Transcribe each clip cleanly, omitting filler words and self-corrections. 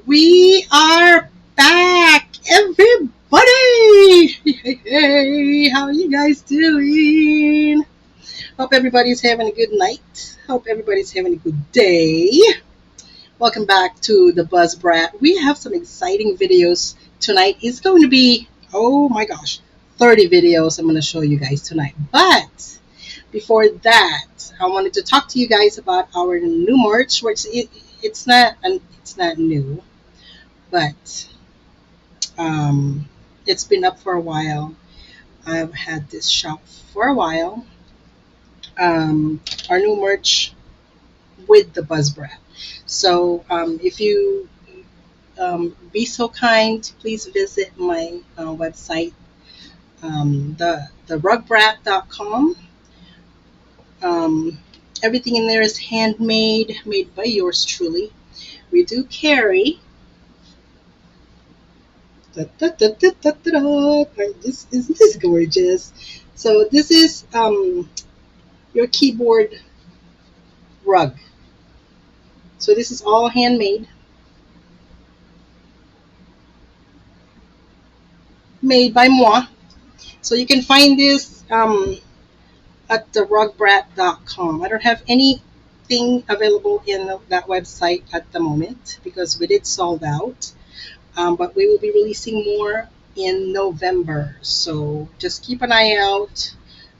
We are back, everybody! Hey, how are you guys doing? Hope everybody's having a good night. Hope everybody's having a good day. Welcome back to the Buzz Brat. We have some exciting videos tonight. It's going to be, oh my gosh, 30 videos I'm going to show you guys tonight. But before that, I wanted to talk to you guys about our new merch, which it's not new, but it's been up for a while. I've had this shop for a while. Our new merch with the Buzz Brat. So if you be so kind, please visit my website, therugbrag.com. Everything in there is handmade, made by yours truly. We do carry. Isn't this gorgeous? So this is your keyboard rug. So this is all handmade, made by moi. So you can find this at therugbrag.com. I don't have anything available in that website at the moment because we did sold out. But we will be releasing more in November. So just keep an eye out.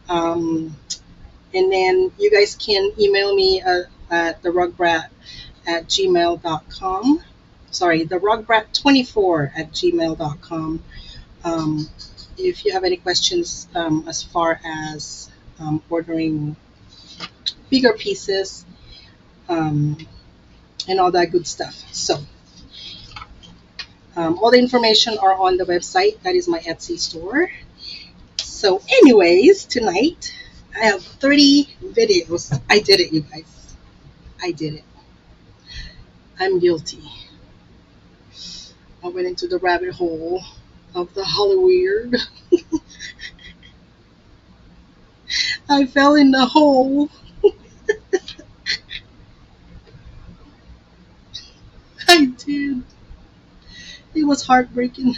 And then you guys can email me at therugbrag@gmail.com. Sorry, therugbrag24@gmail.com. If you have any questions as far as ordering bigger pieces and all that good stuff. So all the information are on the website. That is my Etsy store. So anyways, tonight I have 30 videos. I did it, you guys. I did it. I'm guilty. I went into the rabbit hole of the Hollyweird. I fell in the hole. I did. It was heartbreaking.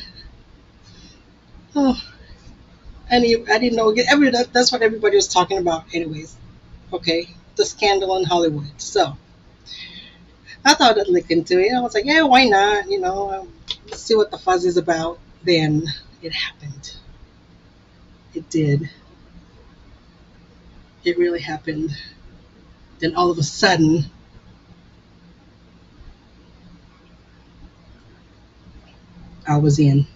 Oh, I didn't know. That's what everybody was talking about, anyways. Okay, the scandal in Hollywood. So I thought I'd look into it. I was like, yeah, why not? Let's see what the fuzz is about. Then it happened. It did. It really happened. Then all of a sudden, I was in.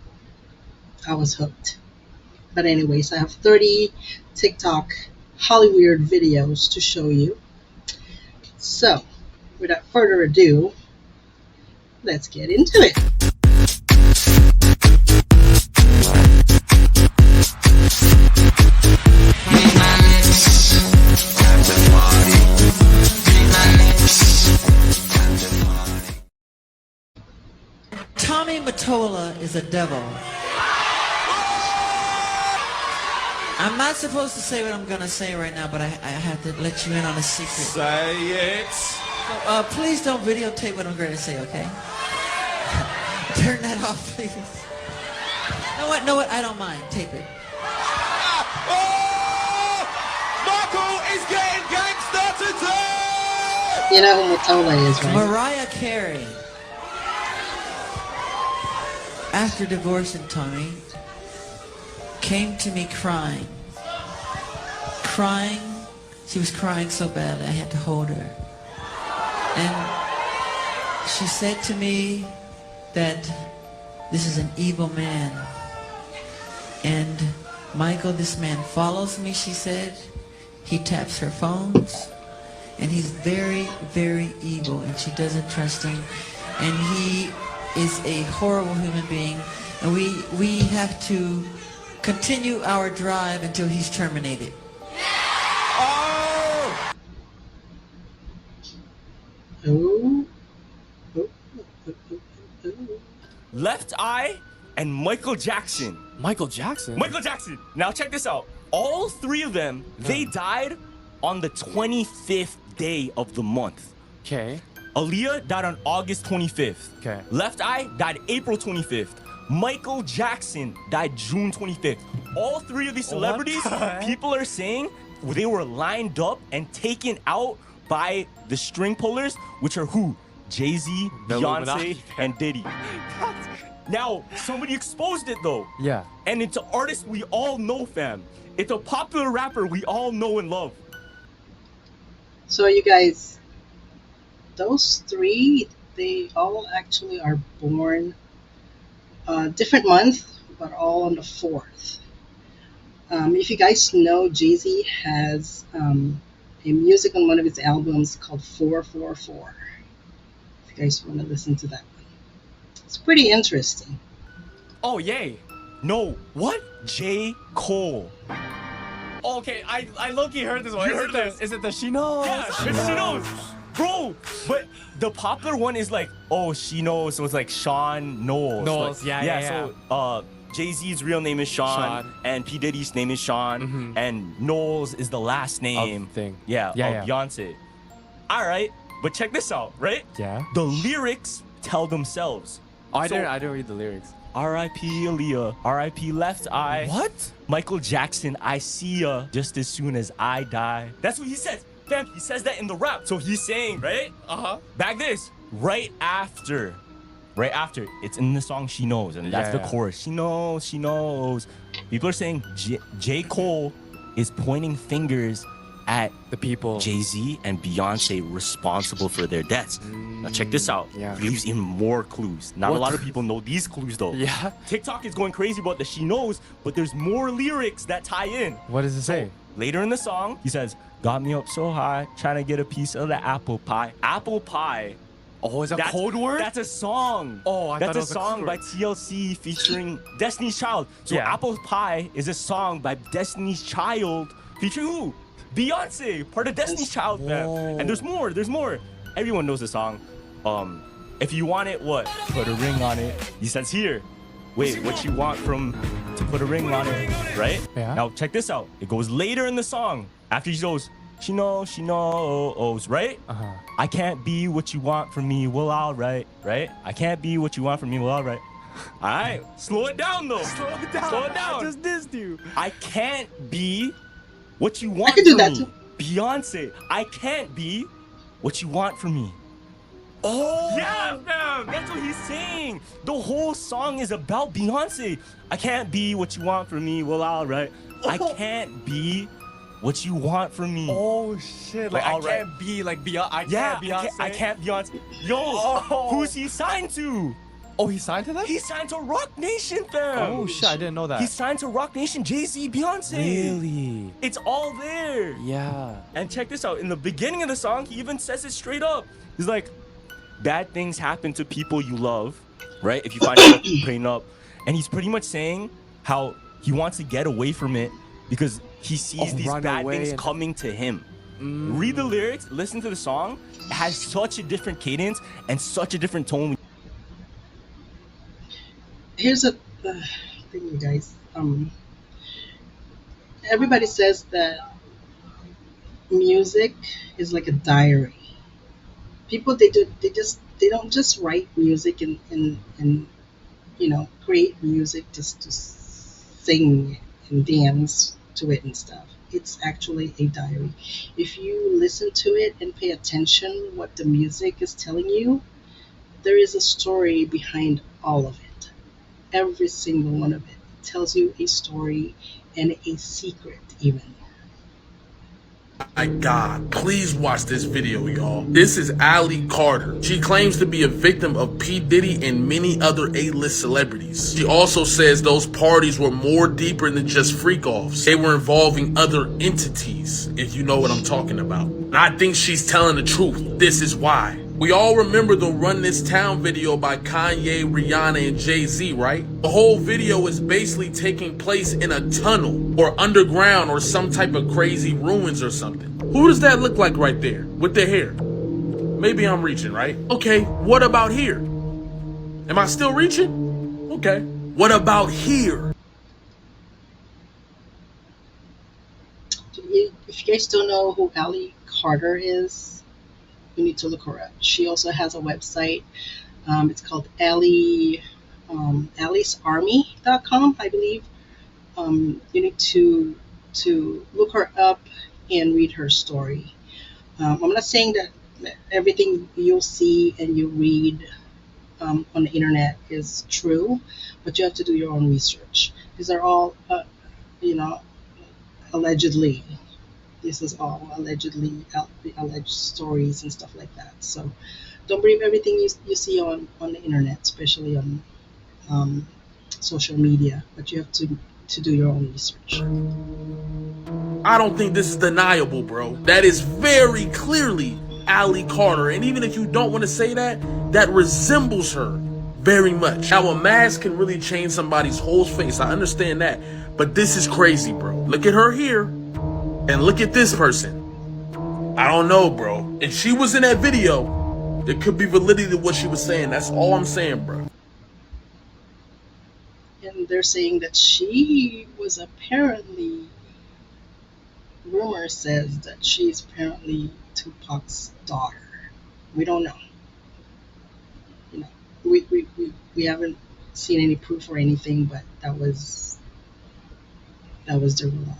I was hooked. But anyways, I have 30 TikTok Hollyweird videos to show you. So, without further ado, let's get into it. Tommy Mottola is a devil. I'm not supposed to say what I'm going to say right now, but I have to let you in on a secret. Say it. So, please don't videotape what I'm going to say, okay? Turn that off, please. No, what? I don't mind. Tape it. Oh! Michael is getting gangster today! You know who Mottola is, right? Mariah Carey. After divorcing Tommy, came to me crying. She was crying so bad I had to hold her. And she said to me that this is an evil man. And Michael, this man follows me, she said. He taps her phones. And he's very, very evil. And she doesn't trust him. And he is a horrible human being. And we have to continue our drive until he's terminated. Oh! Oh. Left Eye and Michael Jackson. Michael Jackson? Michael Jackson! Now check this out. All three of them, they died on the 25th day of the month. Okay. Aaliyah died on August 25th. Okay. Left Eye died April 25th. Michael Jackson died June 25th. All three of these celebrities, the heck? people are saying they were lined up and taken out by the string pullers, which are who? Jay-Z, The Beyonce, Illuminati. and Diddy. Now, somebody exposed it though. Yeah. And it's an artist we all know, fam. It's a popular rapper we all know and love. So you guys, those three, they all actually are born different month, but all on the 4th. If you guys know, Jay-Z has a music on one of his albums called 444. If you guys want to listen to that one. It's pretty interesting. Oh, yay. No, what? J. Cole. Okay, I low-key heard this one. You heard this? Is it the She Knows? Yeah, she knows. Bro, but the popular one is like, oh, she knows. So it's like Sean Knowles. Knowles, Like, yeah. So Jay-Z's real name is Sean, and P. Diddy's name is Sean, and Knowles is the last name. Of thing. Yeah, Yeah, of Beyonce. All right, but check this out, right? Yeah. The lyrics tell themselves. Oh, I So- didn't read the lyrics. R.I.P. Aaliyah, R.I.P. Left Eye. What? Michael Jackson, I see ya just as soon as I die. That's what he says. Fam, he says that in the rap. So he's saying, right? Back this. Right after. It's in the song She Knows. And that's the Yeah. chorus. She knows. People are saying J. Cole is pointing fingers at The people. Jay-Z and Beyonce responsible for their deaths. Now check this out. Yeah. He leaves even more clues. Not a What? lot of people know these clues though. Yeah. TikTok is going crazy about the She Knows, but there's more lyrics that tie in. What does it say? Later in the song, he says, got me up so high, trying to get a piece of the apple pie. Apple pie. Oh, is that That's, code word? That's a song. Oh, I that's thought it was a a song code by word. TLC featuring Destiny's Child. So Yeah. Apple Pie is a song by Destiny's Child featuring who? Beyonce, part of Destiny's Child, man. Whoa. And there's more. Everyone knows the song. If you want it, what? Put a ring on it. He says here. Wait, what you want from to put a ring on it, right? Yeah. Now check this out. It goes later in the song. After he goes, she knows, right? I can't be what you want from me, well, alright, right? I can't be what you want from me, well, alright. Alright, slow it down though. Slow it down. I just dissed you. I can't be what you want can do from that me. too. Beyonce, I can't be what you want from me. Oh. Yeah, fam, that's what he's saying. The whole song is about Beyonce. I can't be what you want from me, well, alright. I can't be what you want from me. Oh shit! Like Well, I alright. can't be like Beyonce. I Yeah, can't Beyonce. I can't Beyonce. Yo, Oh. who's he signed to? Oh, he signed to them? He signed to Rock Nation, fam. Oh shit! I didn't know that. He signed to Rock Nation, Jay-Z, Beyonce. Really? It's all there. Yeah. And check this out. In the beginning of the song, he even says it straight up. He's like, bad things happen to people you love, right? If you find yourself praying up. And he's pretty much saying how he wants to get away from it because he sees these run bad away things and- coming to him. Read the lyrics, listen to the song. It has such a different cadence and such a different tone. Here's a thing, you guys. Everybody says that music is like a diary. People they don't just write music and create music just to sing and dance to it and stuff. It's actually a diary. If you listen to it and pay attention what the music is telling you, there is a story behind all of it. Every single one of it tells you a story and a secret even. My God, please watch this video, y'all. This is Allie Carter. She claims to be a victim of P. Diddy and many other A-list celebrities. She also says those parties were more deeper than just freak-offs. They were involving other entities, if you know what I'm talking about. And I think she's telling the truth. This is why. We all remember the Run This Town video by Kanye, Rihanna, and Jay-Z, right? The whole video is basically taking place in a tunnel or underground or some type of crazy ruins or something. Who does that look like right there with the hair? Maybe I'm reaching, right? Okay, what about here? Am I still reaching? Okay. What about here? If you guys don't know who Allie Carter is, you need to look her up. She also has a website. It's called AliceArmy.com, I believe. You need to look her up and read her story. I'm not saying that everything you'll see and you read on the internet is true, but you have to do your own research. These are all, allegedly. This is all allegedly alleged stories and stuff like that. So don't believe everything you see on the internet, especially on social media. But you have to do your own research. I don't think this is deniable, bro. That is very clearly Allie Carter. And even if you don't want to say that, that resembles her very much. Now, a mask can really change somebody's whole face. I understand that. But this is crazy, bro. Look at her here. And look at this person. I don't know, bro. If she was in that video, there could be validity to what she was saying. That's all I'm saying, bro. And they're saying that she was apparently, rumor says that she's apparently Tupac's daughter. We don't know. You know, we haven't seen any proof or anything, but that was the rumor.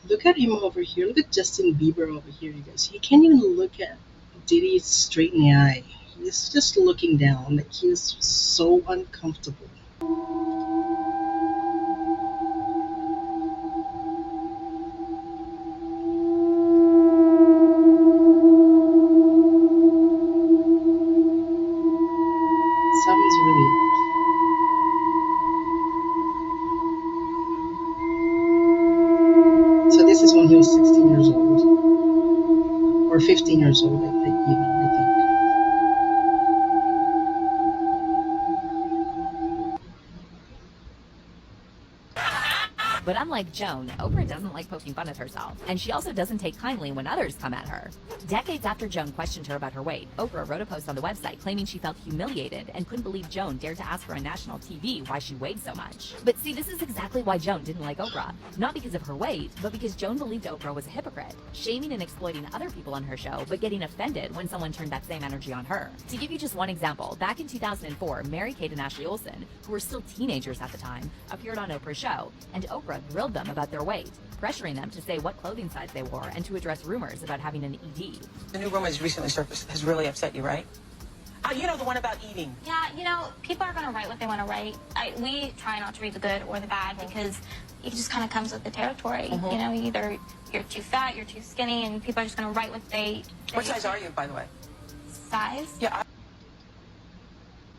Look at him over here. Look at Justin Bieber over here, you guys. You can't even look at Diddy straight in the eye. He's just looking down. Like, he's so uncomfortable. Something's really off. So this is when he was 16 years old. Or 15 years old, I think. But unlike Joan, Oprah doesn't like poking fun at herself, and she also doesn't take kindly when others come at her. Decades after Joan questioned her about her weight, Oprah wrote a post on the website claiming she felt humiliated and couldn't believe Joan dared to ask her on national TV why she weighed so much. But see, this is exactly why Joan didn't like Oprah. Not because of her weight, but because Joan believed Oprah was a hypocrite, shaming and exploiting other people on her show, but getting offended when someone turned that same energy on her. To give you just one example, back in 2004, Mary-Kate and Ashley Olsen, who were still teenagers at the time, appeared on Oprah's show, and Oprah grilled them about their weight, pressuring them to say what clothing size they wore and to address rumors about having an ED. The new rumor has recently surfaced has really upset you, right? You know, the one about eating. Yeah, you know, people are going to write what they want to write. We try not to read the good or the bad because it just kind of comes with the territory. You know, either you're too fat, you're too skinny, and people are just going to write what they What size are you, by the way? Size? Yeah.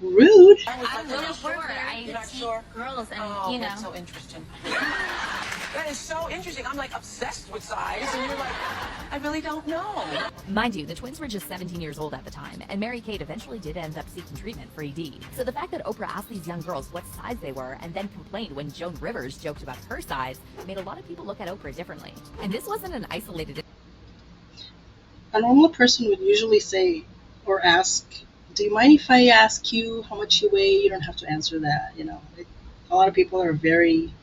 Rude. I'm really sure. You're not sure? Girls, and Oh, you know. that's so interesting. That is so interesting. I'm like obsessed with size, and you're like, I really don't know. Mind you, the twins were just 17 years old at the time, and Mary-Kate eventually did end up seeking treatment for ED. So the fact that Oprah asked these young girls what size they were and then complained when Joan Rivers joked about her size made a lot of people look at Oprah differently. And this wasn't an isolated... A normal person would usually say or ask, do you mind if I ask you how much you weigh? You don't have to answer that, you know. A lot of people are very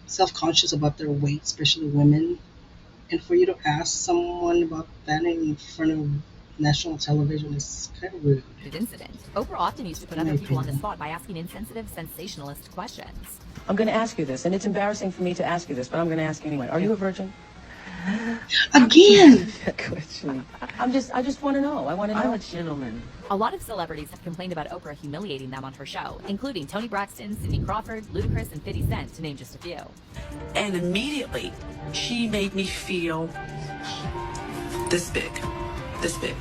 self-conscious about their weight, especially women. And for you to ask someone about that in front of national television is kind of rude. incident. Oprah often used to put other people on the spot by asking insensitive, sensationalist questions. I'm going to ask you this, and it's embarrassing for me to ask you this, but I'm going to ask you anyway. Are you a virgin? Again! That question. I just want to know. I want to know. I'm a gentleman. A lot of celebrities have complained about Oprah humiliating them on her show, including Toni Braxton, Sidney Crawford, Ludacris, and 50 Cent, to name just a few. And immediately, she made me feel this big. This big.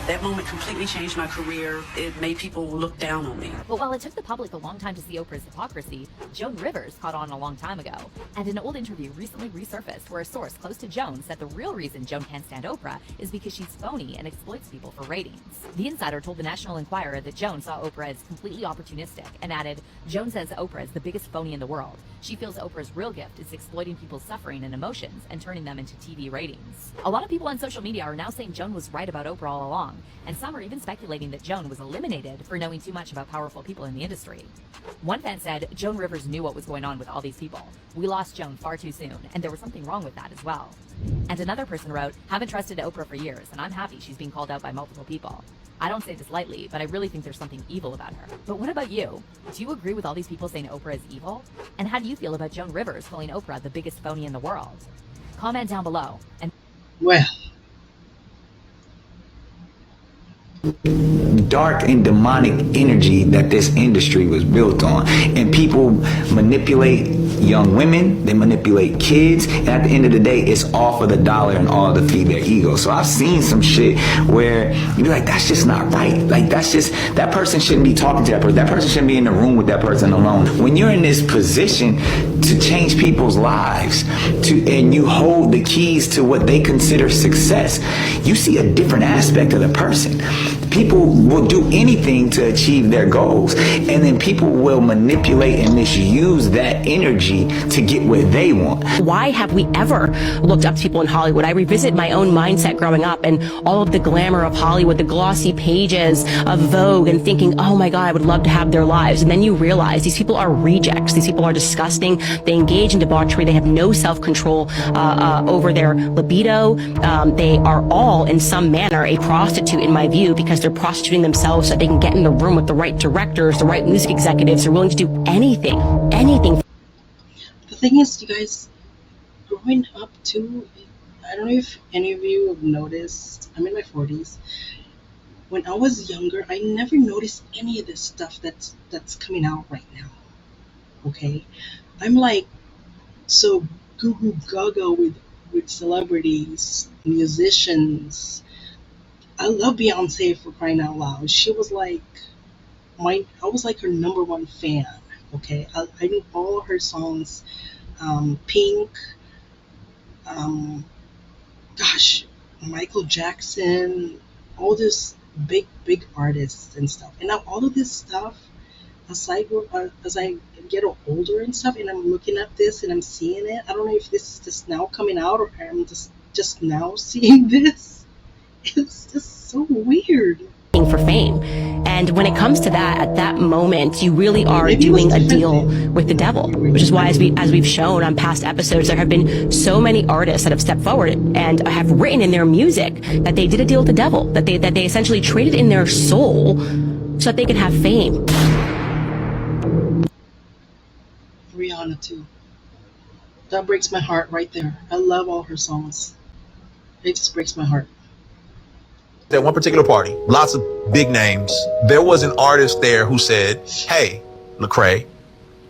That moment completely changed my career. It made people look down on me. But while it took the public a long time to see Oprah's hypocrisy, Joan Rivers caught on a long time ago. And an old interview recently resurfaced where a source close to Joan said the real reason Joan can't stand Oprah is because she's phony and exploits people for ratings. The insider told the National Enquirer that Joan saw Oprah as completely opportunistic and added, Joan says Oprah is the biggest phony in the world. She feels Oprah's real gift is exploiting people's suffering and emotions and turning them into TV ratings. A lot of people on social media are now saying Joan was right about Oprah all along, and some are even speculating that Joan was eliminated for knowing too much about powerful people in the industry. One fan said, Joan Rivers knew what was going on with all these people. We lost Joan far too soon, and there was something wrong with that as well. And another person wrote, haven't trusted Oprah for years, and I'm happy she's being called out by multiple people. I don't say this lightly, but I really think there's something evil about her. But what about you? Do you agree with all these people saying Oprah is evil? And how do you feel about Joan Rivers calling Oprah the biggest phony in the world? Comment down below. And Well, dark and demonic energy that this industry was built on, and people manipulate young women, they manipulate kids, and at the end of the day it's all for the dollar and all to feed their ego. So I've seen some shit where you be like, that's just not right. Like, that's just, that person shouldn't be talking to that person shouldn't be in the room with that person alone. When you're in this position to change people's lives, and you hold the keys to what they consider success, you see a different aspect of the person. People will do anything to achieve their goals, and then people will manipulate and misuse that energy to get what they want. Why have we ever looked up to people in Hollywood? I revisit my own mindset growing up and all of the glamour of Hollywood, the glossy pages of Vogue, and thinking, oh my God, I would love to have their lives. And then you realize these people are rejects. These people are disgusting. They engage in debauchery. They have no self-control over their libido. They are all in some manner a prostitute in my view, because they're prostituting themselves so they can get in the room with the right directors, the right music executives. They're willing to do anything. the thing is, you guys, growing up too, I don't know if any of you have noticed, I'm in my 40s. When I was younger, I never noticed any of this stuff that's coming out right now. Okay? I'm like so goo goo gaga with celebrities, musicians. I love Beyonce, for crying out loud. She was like I was like her number one fan. Okay, I knew all of her songs. Pink, gosh, Michael Jackson, all this big artists and stuff. And now all of this stuff, as I get older and stuff, and I'm looking at this and I'm seeing it. I don't know if this is just now coming out, or I'm just now seeing this. It's just so weird. For fame. And when it comes to that, at that moment, you really are doing a deal with the devil, which is why, as we've shown on past episodes, there have been so many artists that have stepped forward and have written in their music that they did a deal with the devil, that they essentially traded in their soul so that they could have fame. Rihanna too. That breaks my heart right there. I love all her songs. It just breaks my heart. At one particular party, lots of big names, there was an artist there who said, hey, Lecrae,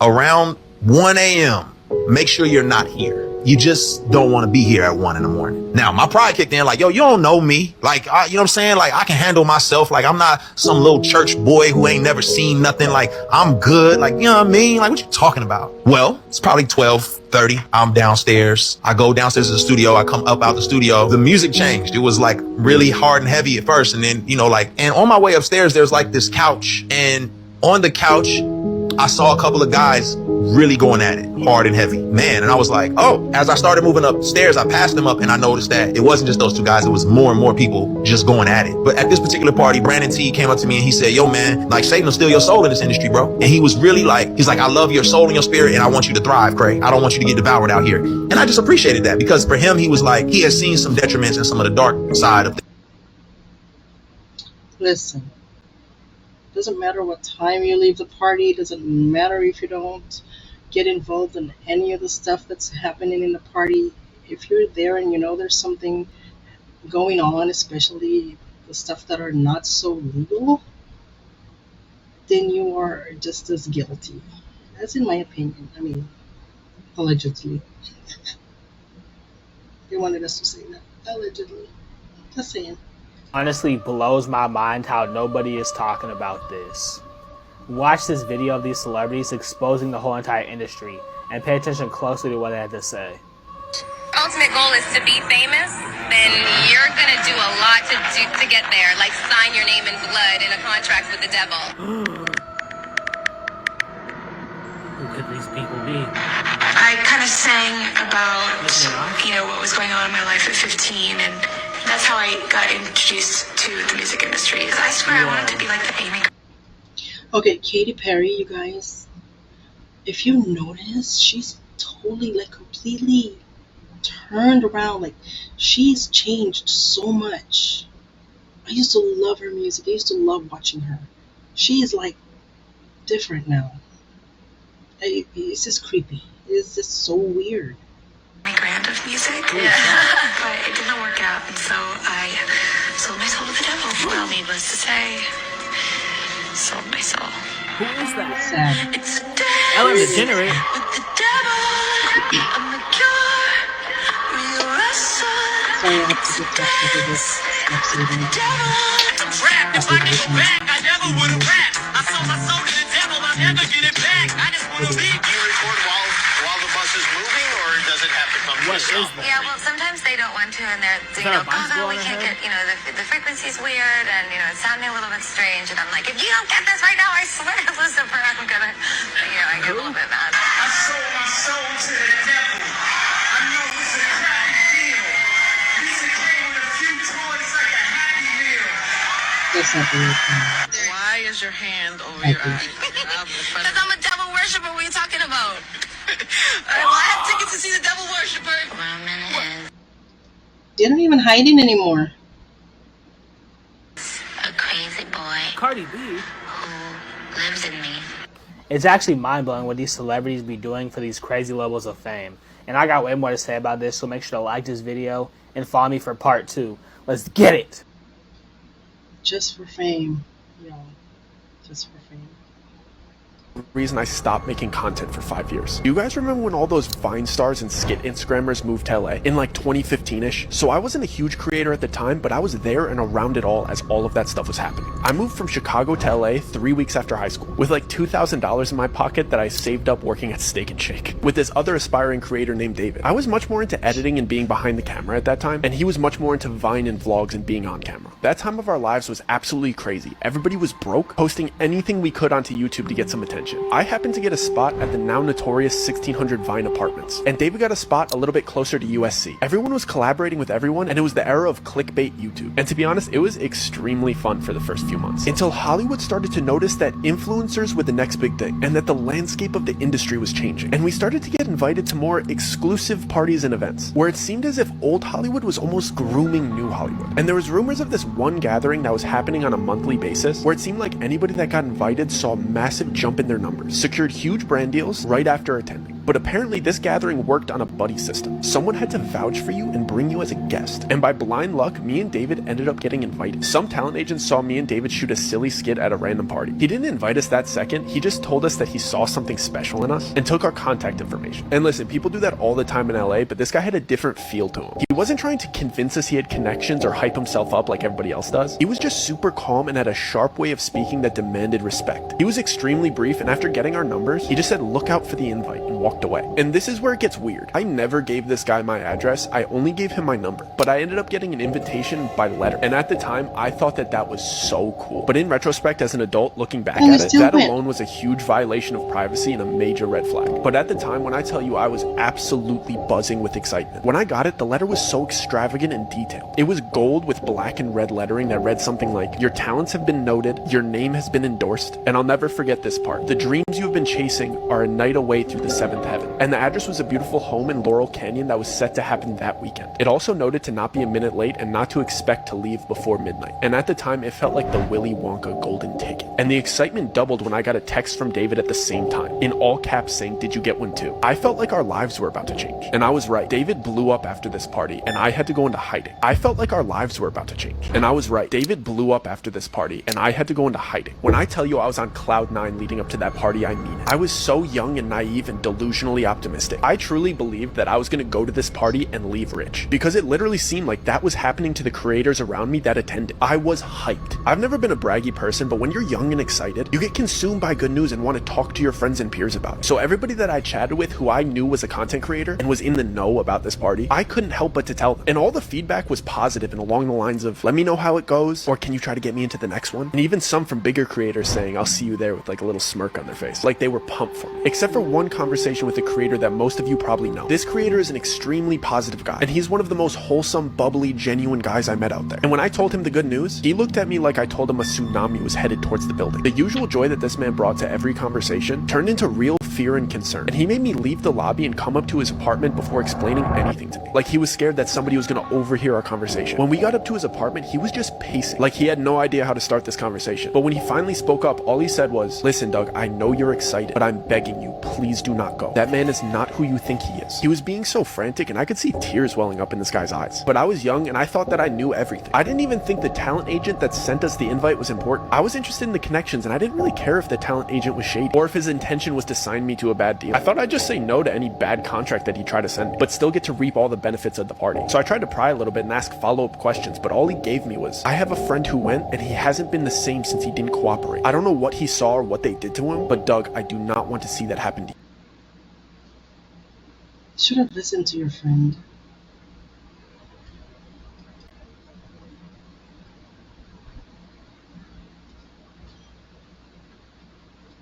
around 1 a.m., make sure you're not here. You just don't want to be here at 1 in the morning. Now, my pride kicked in, like, yo, you don't know me. Like, you know what I'm saying? Like, I can handle myself. Like, I'm not some little church boy who ain't never seen nothing. Like, I'm good. Like, you know what I mean? Like, what you talking about? Well, it's probably 12:30. I'm downstairs. I go downstairs to the studio. I come up out the studio. The music changed. It was like really hard and heavy at first. And then, you know, like, and on my way upstairs, there's like this couch. And on the couch, I saw a couple of guys really going at it hard and heavy, man. And I was like, oh, as I started moving upstairs, I passed them up and I noticed that it wasn't just those two guys. It was more and more people just going at it. But at this particular party, Brandon T came up to me and he said, yo, man, like, Satan will steal your soul in this industry, bro. And he was really like, he's like, I love your soul and your spirit and I want you to thrive, Cray. I don't want you to get devoured out here. And I just appreciated that, because for him, he was like, he has seen some detriments and some of the dark side of things. Listen. Doesn't matter what time you leave the party. Doesn't matter if you don't get involved in any of the stuff that's happening in the party. If you're there and you know there's something going on, especially the stuff that are not so legal, then you are just as guilty. That's in my opinion. I mean, allegedly. They wanted us to say that. Allegedly. Just saying. Honestly blows my mind how nobody is talking about this. Watch this video of these celebrities exposing the whole entire industry and pay attention closely to what they have to say. Ultimate goal is to be famous, then you're gonna do a lot to get there, like sign your name in blood in a contract with the devil. Who could these people be? I kind of sang about, what was going on in my life at 15, and that's how I got introduced to the music industry. I swear I wanted to be like the Amy. Okay, Katy Perry, you guys. If you notice, she's totally, like, completely turned around. Like, she's changed so much. I used to love her music. I used to love watching her. She is, like, different now. It's just creepy. It's just so weird. My brand of music, but it didn't work out, and so I sold my soul to the devil. Well, needless to say, sold my soul. Who is that? Sad. It's the devil. Ellen DeGenerate. With the devil, I'm the cure. We wrestle. Sorry, I have to get back to this episode. Rap, if I get it back, I never would have rapped. I sold my soul to the devil, I'll never get it back. I just want to be. Do you record while the bus is moving, or does it have to come to a stop? Yeah, well, sometimes they don't want to, and they're, we can't get, the frequency's weird, and, it's sounding a little bit strange, and I'm like, if you don't get this right now, I swear to Lucifer, I'm gonna, I get a little bit mad. I sold my soul to the devil. I know it's a crappy deal. Music came with a few toys like a Happy Meal. That's not the real thing. Why is your hand over your eye? Because I'm a devil worshiper, what are you talking about? Well, I have tickets to see the devil worshiper. They're not even hiding anymore. A crazy boy Cardi B. who lives in me. It's actually mind-blowing what these celebrities be doing for these crazy levels of fame. And I got way more to say about this, so make sure to like this video and follow me for part 2. Let's get it! Just for fame, y'all. Just for fame. Reason I stopped making content for 5 years. You guys remember when all those Vine stars and skit Instagrammers moved to LA in like 2015-ish? So I wasn't a huge creator at the time, but I was there and around it all as all of that stuff was happening. I moved from Chicago to LA 3 weeks after high school with like $2,000 in my pocket that I saved up working at Steak and Shake with this other aspiring creator named David. I was much more into editing and being behind the camera at that time, and he was much more into Vine and vlogs and being on camera. That time of our lives was absolutely crazy. Everybody was broke, posting anything we could onto YouTube to get some attention. I happened to get a spot at the now notorious 1600 Vine Apartments, and David got a spot a little bit closer to USC. Everyone was collaborating with everyone, and it was the era of clickbait YouTube. And to be honest, it was extremely fun for the first few months, until Hollywood started to notice that influencers were the next big thing, and that the landscape of the industry was changing. And we started to get invited to more exclusive parties and events, where it seemed as if old Hollywood was almost grooming new Hollywood. And there was rumors of this one gathering that was happening on a monthly basis, where it seemed like anybody that got invited saw a massive jump in their numbers, secured huge brand deals right after attending. But apparently this gathering worked on a buddy system. Someone had to vouch for you and bring you as a guest. And by blind luck, me and David ended up getting invited. Some talent agents saw me and David shoot a silly skit at a random party. He didn't invite us that second, he just told us that he saw something special in us and took our contact information. And listen, people do that all the time in LA, but this guy had a different feel to him. He wasn't trying to convince us he had connections or hype himself up like everybody else does. He was just super calm and had a sharp way of speaking that demanded respect. He was extremely brief, and after getting our numbers, he just said, "Look out for the invite," and walked away. And this is where it gets weird. I never gave this guy my address, I only gave him my number, but I ended up getting an invitation by letter. And at the time, I thought that that was so cool. But in retrospect, as an adult looking back at it, that alone was a huge violation of privacy and a major red flag. But at the time, when I tell you I was absolutely buzzing with excitement. When I got it, the letter was so extravagant and detailed. It was gold with black and red lettering that read something like, "Your talents have been noted, your name has been endorsed," and I'll never forget this part. "The dreams you have been chasing are a night away through the seventh heaven." And the address was a beautiful home in Laurel Canyon that was set to happen that weekend. It also noted to not be a minute late and not to expect to leave before midnight. And at the time, it felt like the Willy Wonka golden ticket. And the excitement doubled when I got a text from David at the same time, in all caps saying, "Did you get one too?" I felt like our lives were about to change. And I was right. David blew up after this party, and I had to go into hiding. I felt like our lives were about to change. And I was right. David blew up after this party, and I had to go into hiding. When I tell you I was on cloud 9 leading up to that party, I mean it. I was so young and naive and delusional delusionally optimistic. I truly believed that I was gonna go to this party and leave rich, because it literally seemed like that was happening to the creators around me that attended. I was hyped. I've never been a braggy person, but when you're young and excited, you get consumed by good news and want to talk to your friends and peers about it. So everybody that I chatted with who I knew was a content creator and was in the know about this party, I couldn't help but to tell them. And all the feedback was positive and along the lines of, let me know how it goes, or can you try to get me into the next one? And even some from bigger creators saying, I'll see you there, with like a little smirk on their face, like they were pumped for me. Except for one conversation with a creator that most of you probably know. This creator is an extremely positive guy, and he's one of the most wholesome, bubbly, genuine guys I met out there. And when I told him the good news, he looked at me like I told him a tsunami was headed towards the building. The usual joy that this man brought to every conversation turned into real fear and concern, and he made me leave the lobby and come up to his apartment before explaining anything to me. Like he was scared that somebody was gonna overhear our conversation. When we got up to his apartment, he was just pacing, like he had no idea how to start this conversation. But when he finally spoke up, all he said was, listen Doug, I know you're excited, but I'm begging you, please do not go. That man is not who you think he is. He was being so frantic, and I could see tears welling up in this guy's eyes. But I was young, and I thought that I knew everything. I didn't even think the talent agent that sent us the invite was important. I was interested in the connections, and I didn't really care if the talent agent was shady, or if his intention was to sign me to a bad deal. I thought I'd just say no to any bad contract that he tried to send me, but still get to reap all the benefits of the party. So I tried to pry a little bit and ask follow-up questions, but all he gave me was, I have a friend who went, and he hasn't been the same since he didn't cooperate. I don't know what he saw or what they did to him, but Doug, I do not want to see that happen to you. Should have listened to your friend.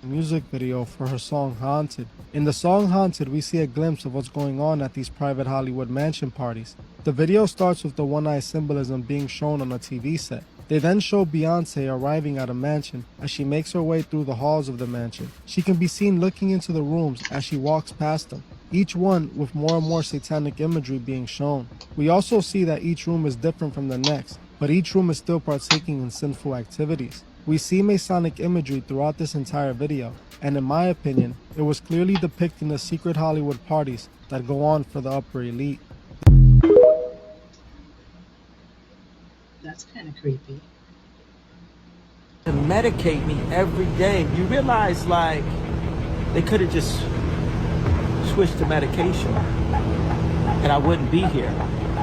Music video for her song Haunted. In the song Haunted, we see a glimpse of what's going on at these private Hollywood mansion parties. The video starts with the one-eye symbolism being shown on a TV set. They then show Beyonce arriving at a mansion as she makes her way through the halls of the mansion. She can be seen looking into the rooms as she walks past them, each one with more and more satanic imagery being shown. We also see that each room is different from the next, but each room is still partaking in sinful activities. We see Masonic imagery throughout this entire video, and in my opinion, it was clearly depicting the secret Hollywood parties that go on for the upper elite. That's kind of creepy. To medicate me every day. You realize, like, they could have just switched to medication and I wouldn't be here.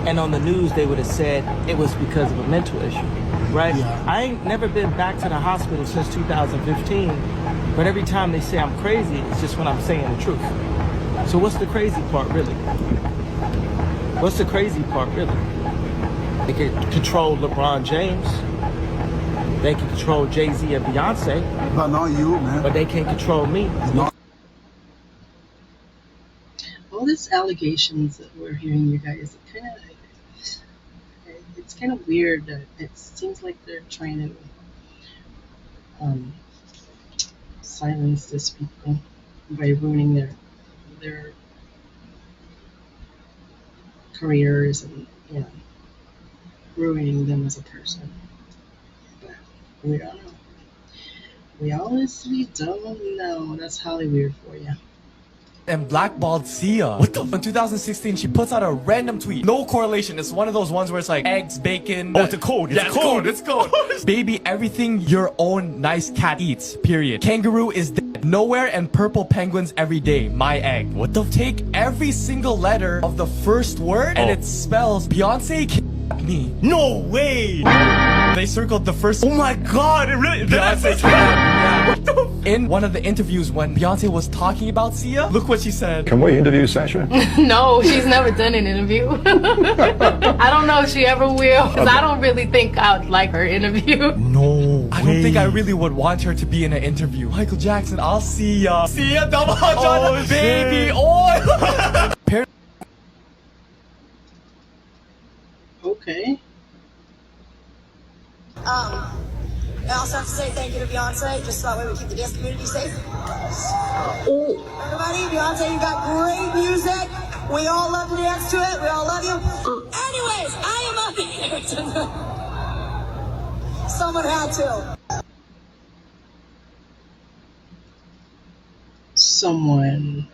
And on the news, they would have said it was because of a mental issue, right? Yeah. I ain't never been back to the hospital since 2015, but every time they say I'm crazy, it's just when I'm saying the truth. So what's the crazy part, really? What's the crazy part, really? They can control LeBron James. They can control Jay-Z and Beyonce. But not you, man. But they can't control me. All these allegations that we're hearing, you guys, it's kind of weird that it seems like they're trying to silence these people by ruining their careers and, you know, ruining them as a person. But we don't know. We honestly don't know. That's Hollywood for you. And blackballed Sia. What the? In 2016, she puts out a random tweet. No correlation. It's one of those ones where it's like eggs, bacon. Oh, it's a code. Yeah, it's code. It's code. Baby, everything your own nice cat eats. Period. Kangaroo is dead. Nowhere and purple penguins every day. My egg. What the? Take every single letter of the first word and it spells Beyonce kidnapped me. No way. They circled the first. Oh my god! It really. Beyonce. Yeah. What the? In one of the interviews when Beyonce was talking about Sia, look what she said. Can we interview Sasha? No, she's never done an interview. I don't know if she ever will, because I don't really think I'd like her interview. No, I don't think I really would want her to be in an interview. Michael Jackson, I'll see ya. See ya, double hundred, baby. Oh. Okay. I also have to say thank you to Beyonce, just so that way we keep the dance community safe. Oh. Everybody, Beyonce, you got great music. We all love to dance to it. We all love you. Anyways, I am up here tonight. Someone had to. Someone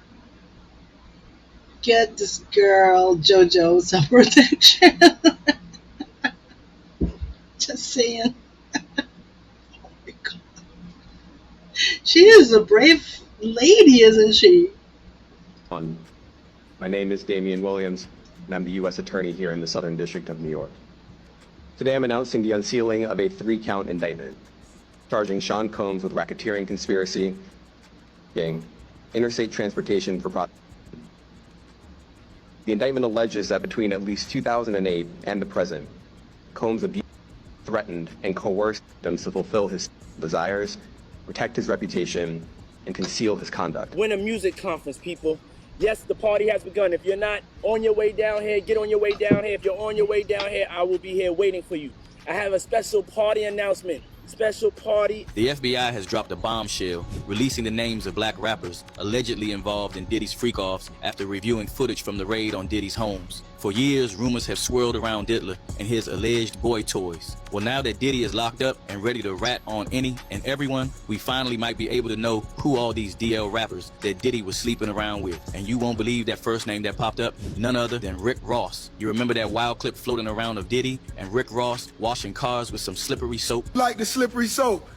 get this girl JoJo some protection. Just saying. Oh my god. She is a brave lady, isn't she? My name is Damian Williams, and I'm the U.S. Attorney here in the Southern District of New York. Today I'm announcing the unsealing of a 3-count indictment, charging Sean Combs with racketeering conspiracy, interstate transportation for profit. The indictment alleges that between at least 2008 and the present, Combs abused, threatened, and coerced victims to fulfill his desires, protect his reputation, and conceal his conduct. Winter Music Conference, people. Yes, the party has begun. If you're not on your way down here, get on your way down here. If you're on your way down here, I will be here waiting for you. I have a special party announcement. Special party. The FBI has dropped a bombshell, releasing the names of black rappers allegedly involved in Diddy's freak-offs after reviewing footage from the raid on Diddy's homes. For years, rumors have swirled around Diddler and his alleged boy toys. Well, now that Diddy is locked up and ready to rat on any and everyone, we finally might be able to know who all these DL rappers that Diddy was sleeping around with. And you won't believe that first name that popped up, none other than Rick Ross. You remember that wild clip floating around of Diddy and Rick Ross washing cars with some slippery soap? Like the slippery soap.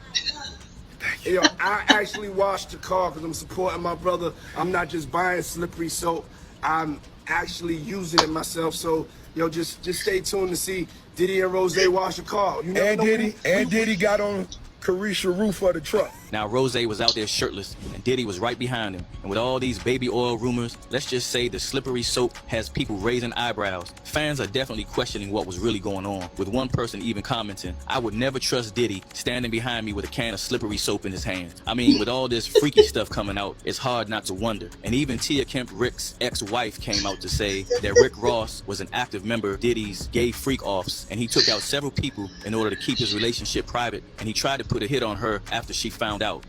Yo, I actually washed the car because I'm supporting my brother. I'm not just buying slippery soap. I'm actually using it myself. So, yo, just stay tuned to see Diddy and Rose wash the car. You never know Diddy got on Carisha roof of the truck. Now Rose was out there shirtless and Diddy was right behind him. And with all these baby oil rumors, let's just say the slippery soap has people raising eyebrows. Fans are definitely questioning what was really going on, with one person even commenting, "I would never trust Diddy standing behind me with a can of slippery soap in his hand." I mean, with all this freaky stuff coming out, it's hard not to wonder. And even Tia Kemp, Rick's ex-wife, came out to say that Rick Ross was an active member of Diddy's gay freak-offs, and he took out several people in order to keep his relationship private, and he tried to put a hit on her after she found out.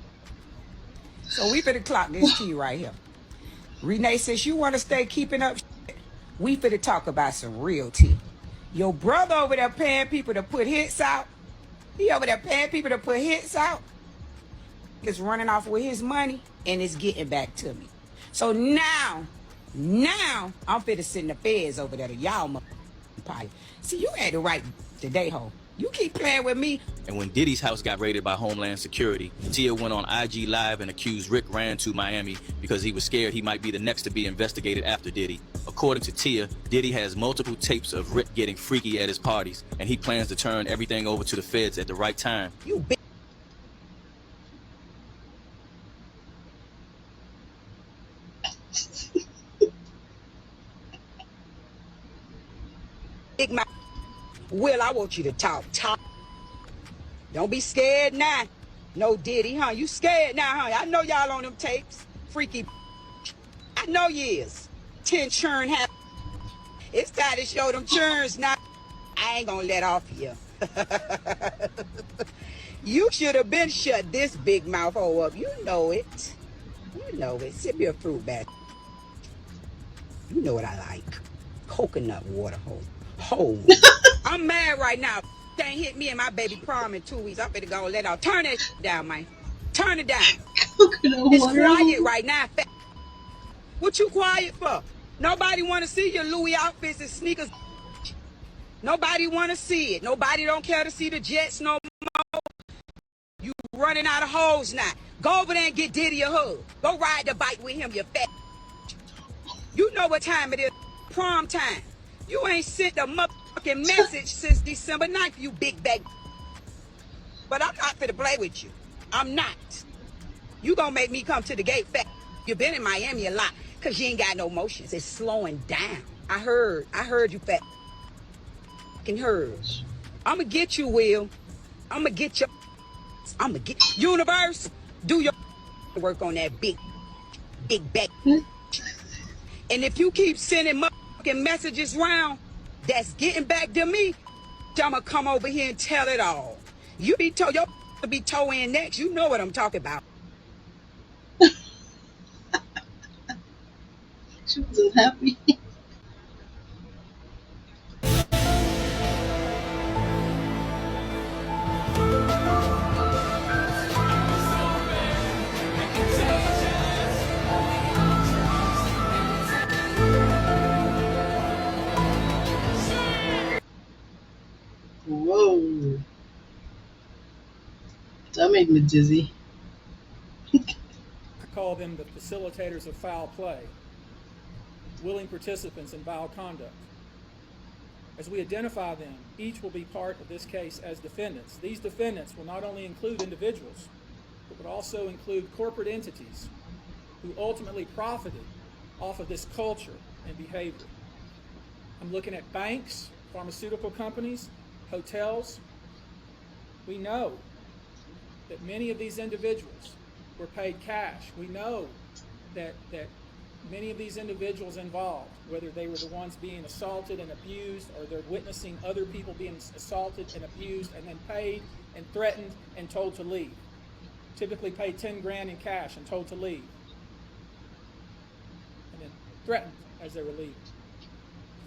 So we finna clock this tea right here. Renee says you want to stay keeping up shit, we finna talk about some real tea. Your brother over there paying people to put hits out. He over there paying people to put hits out. It's running off with his money and it's getting back to me. So now I'm finna send the feds over there to y'all motherfucking. See, you had the right today, ho. You keep playing with me. And when Diddy's house got raided by Homeland Security, Tia went on IG Live and accused Rick ran to Miami because he was scared he might be the next to be investigated after Diddy. According to Tia, Diddy has multiple tapes of Rick getting freaky at his parties, and he plans to turn everything over to the feds at the right time. You big mouth. Will, I want you to talk. Don't be scared now. No Diddy, huh? You scared now, huh? I know y'all on them tapes. Freaky. I know you is. 10 churn happen. It's time to show them churns now. I ain't gonna let off here. You should have been shut this big mouth hole up. You know it. You know it. Sip your fruit back. You know what I like. Coconut water hole. Hole. I'm mad right now. They ain't hit me and my baby prom in 2 weeks. I'm finna go let out. Turn that down, man. Turn it down. It's quiet right now. What you quiet for? Nobody want to see your Louis outfits and sneakers. Nobody want to see it. Nobody don't care to see the Jets no more. You running out of hoes now. Go over there and get Diddy a hug. Go ride the bike with him, you fat. You know what time it is. Prom time. You ain't sent a motherfucking message since December 9th, you big bag. But I'm not finna play with you. I'm not. You gonna make me come to the gate fat. You been in Miami a lot, cause you ain't got no motions. It's slowing down. I heard you fat. Fucking heard. I'ma get you, Will. I'ma get Universe, do your work on that big back. And if you keep sending messages round that's getting back to me, I'ma come over here and tell it all. You be told your to be toe in next. You know what I'm talking about. She wasn't happy. Whoa. That made me dizzy. I call them the facilitators of foul play. willing participants in vile conduct. As we identify them, each will be part of this case as defendants. These defendants will not only include individuals, but will also include corporate entities who ultimately profited off of this culture and behavior. I'm looking at banks, pharmaceutical companies, hotels. We know that many of these individuals were paid cash. We know that many of these individuals involved, whether they were the ones being assaulted and abused, or they're witnessing other people being assaulted and abused and then paid and threatened and told to leave. Typically paid 10 grand in cash and told to leave. And then threatened as they were leaving.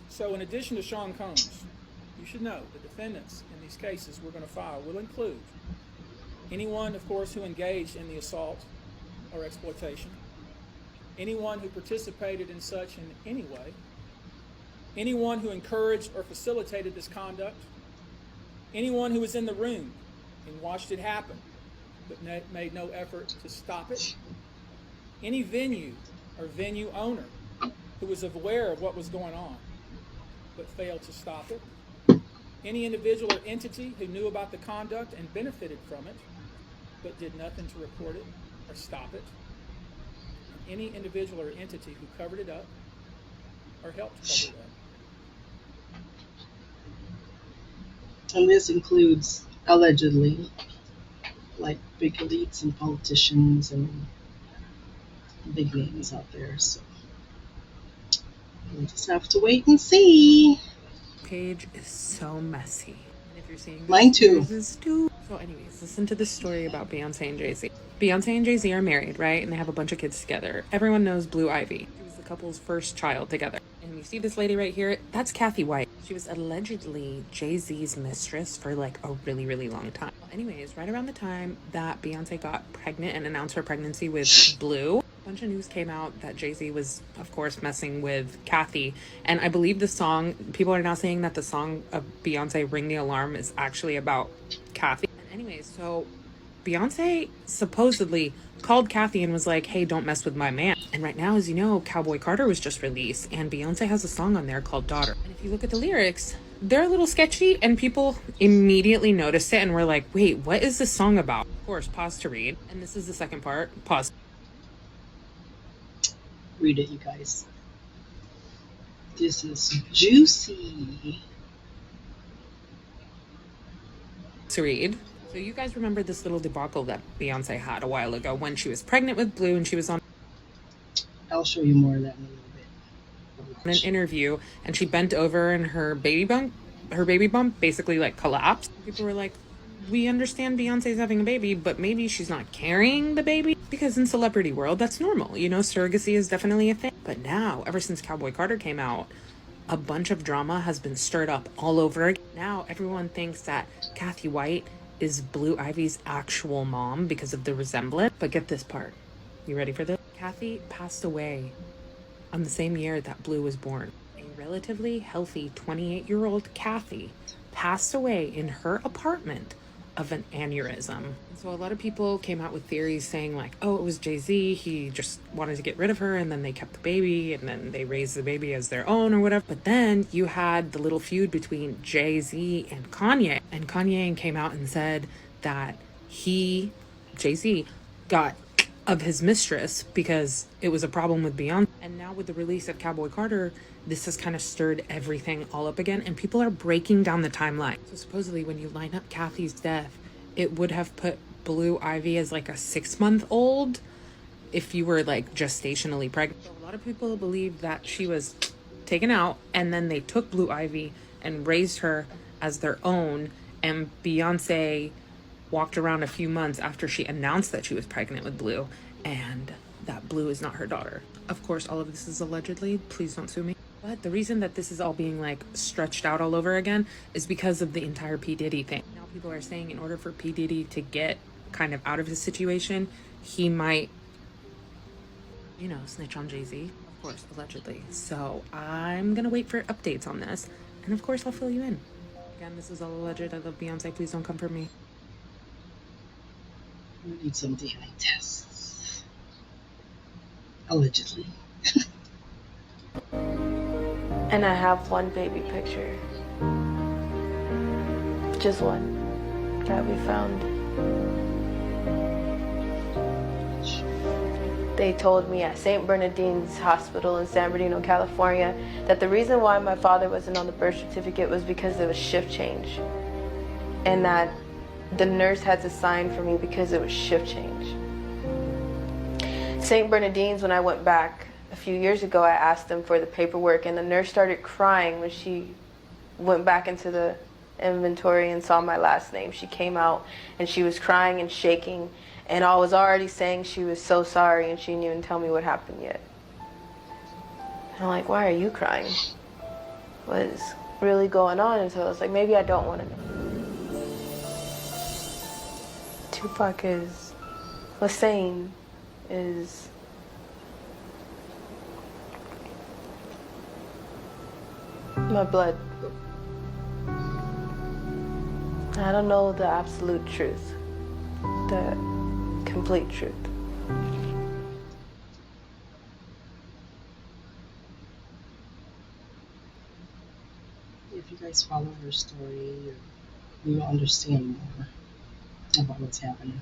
So in addition to Sean Combs, you should know the defendants in these cases we're going to file will include anyone, of course, who engaged in the assault or exploitation, anyone who participated in such in any way, anyone who encouraged or facilitated this conduct, anyone who was in the room and watched it happen but made no effort to stop it, any venue or venue owner who was aware of what was going on but failed to stop it, any individual or entity who knew about the conduct and benefited from it but did nothing to report it or stop it, any individual or entity who covered it up or helped cover it up. And this includes, allegedly, like big elites and politicians and big names out there. So we'll just have to wait and see. Page is so messy. And if you're seeing mine too. So anyways, listen to this story about Beyonce and Jay-Z. Beyonce and Jay-Z are married, right? And they have a bunch of kids together. Everyone knows Blue Ivy. She was the couple's first child together. And you see this lady right here? That's Kathy White. She was allegedly Jay-Z's mistress for like a really, really long time. Well, anyways, right around the time that Beyonce got pregnant and announced her pregnancy with Blue, a bunch of news came out that Jay-Z was, of course, messing with Kathy. And I believe the song, people are now saying that the song of Beyonce, Ring the Alarm, is actually about Kathy. And anyways, so Beyonce supposedly called Kathy and was like, hey, don't mess with my man. And right now, as you know, Cowboy Carter was just released and Beyonce has a song on there called Daughter. And if you look at the lyrics, they're a little sketchy and people immediately noticed it and were like, wait, what is this song about? Of course, pause to read. And this is the second part. Pause. Read it, you guys. This is juicy. To read. So you guys remember this little debacle that Beyonce had a while ago when she was pregnant with Blue and she was on I'll show you more of that in a little bit. an interview and she bent over and her baby bump basically like collapsed. People were like, we understand Beyonce's having a baby, but maybe she's not carrying the baby, because in celebrity world that's normal, you know, surrogacy is definitely a thing. But now, ever since Cowboy Carter came out, a bunch of drama has been stirred up all over again. Now everyone thinks that Kathy White is Blue Ivy's actual mom because of the resemblance. But get this part. You ready for this? Kathy passed away on the same year that Blue was born. A relatively healthy 28-year-old Kathy passed away in her apartment of an aneurysm. And so a lot of people came out with theories saying like, oh, it was Jay-Z, he just wanted to get rid of her and then they kept the baby and then they raised the baby as their own or whatever. But then you had the little feud between Jay-Z and Kanye, and Kanye came out and said that Jay-Z got of his mistress because it was a problem with Beyonce. And now with the release of Cowboy Carter, this has kind of stirred everything all up again and people are breaking down the timeline. So supposedly when you line up Kathy's death, it would have put Blue Ivy as like a 6-month-old if you were like gestationally pregnant. So a lot of people believe that she was taken out and then they took Blue Ivy and raised her as their own, and Beyonce walked around a few months after she announced that she was pregnant with Blue and that Blue is not her daughter. Of course, all of this is allegedly. Please don't sue me. But the reason that this is all being like stretched out all over again is because of the entire P. Diddy thing. Now people are saying in order for P. Diddy to get kind of out of his situation, he might, you know, snitch on Jay-Z. Of course, allegedly. So I'm gonna wait for updates on this. And of course, I'll fill you in. Again, this is all alleged. I love Beyonce. Please don't come for me. We need some DNA tests. Allegedly. And I have one baby picture. Just one that we found. They told me at St. Bernardine's Hospital in San Bernardino, California, that the reason why my father wasn't on the birth certificate was because it was shift change. And that the nurse had to sign for me because it was shift change. St. Bernardine's, when I went back a few years ago, I asked them for the paperwork, and the nurse started crying when she went back into the inventory and saw my last name. She came out and she was crying and shaking, and I was already saying she was so sorry, and she didn't even tell me what happened yet. And I'm like, why are you crying? What's really going on? And so I was like, maybe I don't want to know. Tupac is, Hussein is my blood. I don't know the absolute truth, the complete truth. If you guys follow her story, you will understand more about what's happening.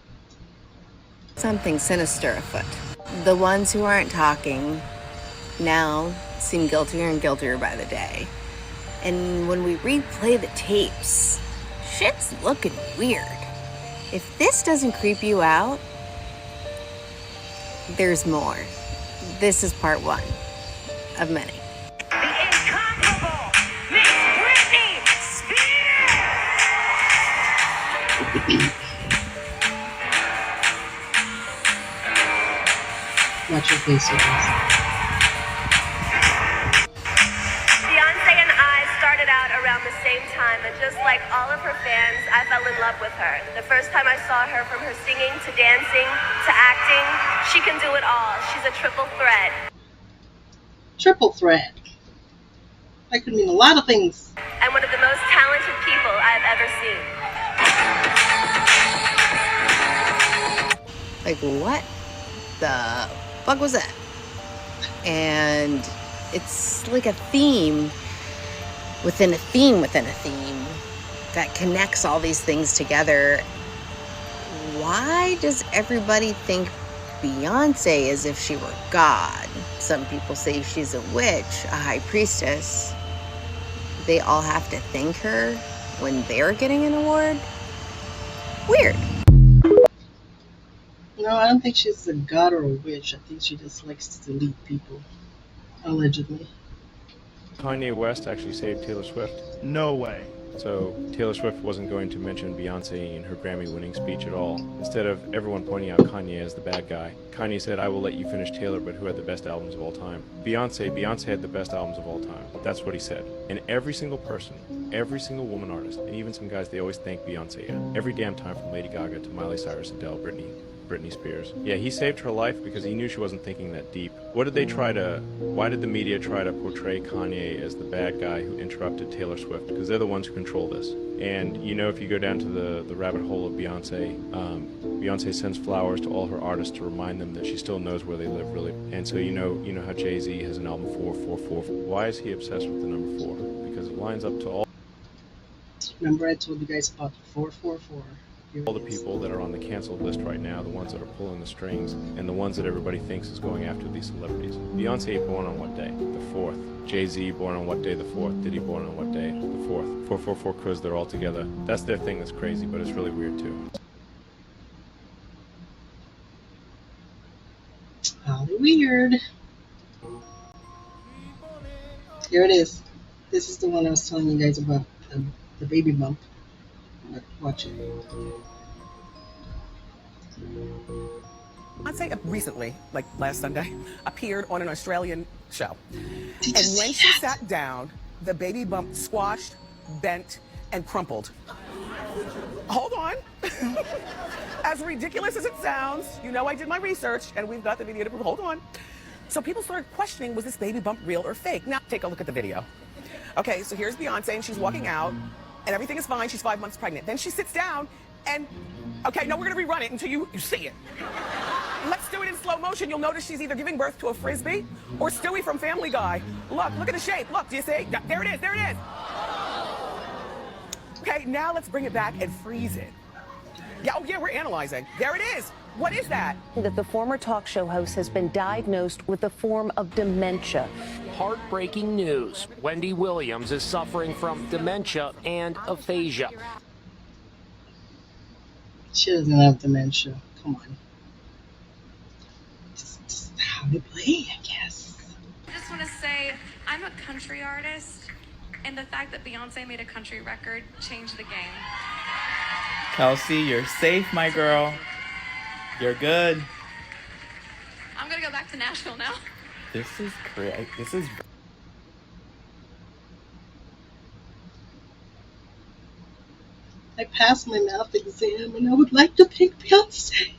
Something sinister afoot. The ones who aren't talking now seem guiltier and guiltier by the day. And when we replay the tapes, shit's looking weird. If this doesn't creep you out, there's more. This is part one of many. Watch your face, you guys. Beyonce and I started out around the same time, and just like all of her fans, I fell in love with her. The first time I saw her, from her singing to dancing to acting, she can do it all. She's a triple threat. Triple threat. That could mean a lot of things. And one of the most talented people I've ever seen. Like, what the fuck was that? And it's like a theme within a theme within a theme that connects all these things together. Why does everybody think Beyonce as if she were God? Some people say she's a witch, a high priestess. They all have to thank her when they're getting an award? Weird. No, I don't think she's a god or a witch. I think she just likes to delete people, allegedly. Kanye West actually saved Taylor Swift. No way. So Taylor Swift wasn't going to mention Beyonce in her Grammy-winning speech at all. Instead of everyone pointing out Kanye as the bad guy, Kanye said, "I will let you finish Taylor, but who had the best albums of all time?" Beyonce had the best albums of all time. That's what he said. And every single person, every single woman artist, and even some guys, they always thank Beyonce every damn time, from Lady Gaga to Miley Cyrus, Adele, Britney Spears. Yeah, he saved her life because he knew she wasn't thinking that deep. Why did the media try to portray Kanye as the bad guy who interrupted Taylor Swift? Because they're the ones who control this. And you know, if you go down to the rabbit hole of Beyonce, Beyonce sends flowers to all her artists to remind them that she still knows where they live, really. And so you know how Jay-Z has an album 444. Why is he obsessed with the number 4? Because it lines up to all. Remember I told you guys about the 444. All the people that are on the canceled list right now, the ones that are pulling the strings, and the ones that everybody thinks is going after these celebrities. Beyonce born on what day? The 4th. Jay-Z born on what day? The 4th. Diddy born on what day? The 4th. 444 because they're all together. That's their thing that's crazy, but it's really weird too. Holly weird. Here it is. This is the one I was telling you guys about, the baby bump. Watch it. Beyonce recently, like last Sunday, appeared on an Australian show. Did and you when see she that? sat down, the baby bump squashed, bent, and crumpled. Hold on. As ridiculous as it sounds, you know I did my research, and we've got the video to prove. Hold on. So people started questioning, was this baby bump real or fake? Now, take a look at the video. Okay, so here's Beyonce, and she's walking out, and everything is fine. She's 5 months pregnant. Then she sits down, and, okay, no, we're going to rerun it until you see it. Let's do it in slow motion. You'll notice she's either giving birth to a frisbee or Stewie from Family Guy. Look at the shape. Look, do you see? There it is, there it is. Okay, now let's bring it back and freeze it. Yeah, oh yeah, we're analyzing. There it is. What is that? That the former talk show host has been diagnosed with a form of dementia. Heartbreaking news. Wendy Williams is suffering from dementia and aphasia. She doesn't have dementia. Come on. Just how to play, I guess. I just want to say I'm a country artist, and the fact that Beyonce made a country record changed the game. Kelsey, you're safe, my girl. You're good. I'm gonna go back to Nashville now. This is great. This is. I passed my math exam and I would like to thank Beyonce.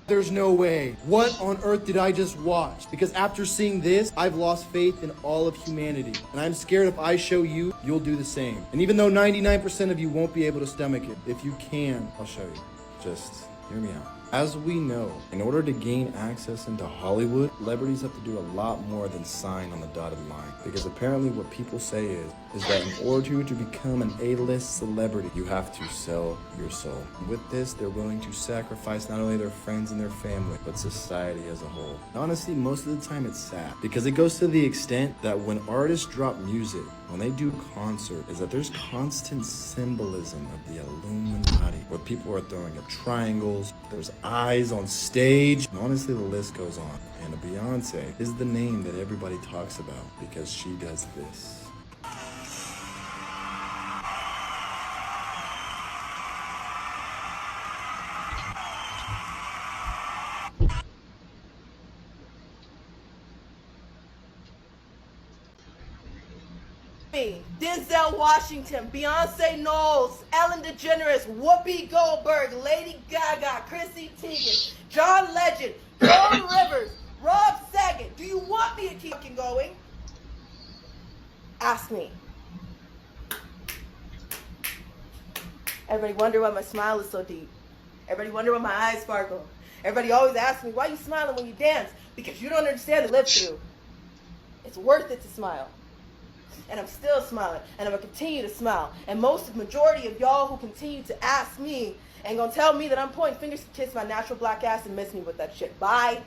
There's no way. What on earth did I just watch? Because after seeing this, I've lost faith in all of humanity. And I'm scared if I show you, you'll do the same. And even though 99% of you won't be able to stomach it, if you can, I'll show you. Just hear me out. As we know, in order to gain access into Hollywood, celebrities have to do a lot more than sign on the dotted line. Because apparently what people say is that in order to become an A-list celebrity, you have to sell your soul. With this, they're willing to sacrifice not only their friends and their family, but society as a whole. Honestly, most of the time it's sad. Because it goes to the extent that when artists drop music, when they do concert, is that there's constant symbolism of the Illuminati, where people are throwing up triangles, there's eyes on stage, and honestly the list goes on. And Beyonce is the name that everybody talks about because she does this. Denzel Washington, Beyonce Knowles, Ellen DeGeneres, Whoopi Goldberg, Lady Gaga, Chrissy Teigen, John Legend, Joan Rivers, Rob Saget. Do you want me to keep going? Ask me. Everybody wonder why my smile is so deep. Everybody wonder why my eyes sparkle. Everybody always asks me, why are you smiling when you dance? Because you don't understand the live through. It's worth it to smile. And I'm still smiling, and I'm gonna continue to smile. And most majority of y'all who continue to ask me and gonna tell me that I'm pointing fingers to kiss my natural black ass and miss me with that shit. Bye.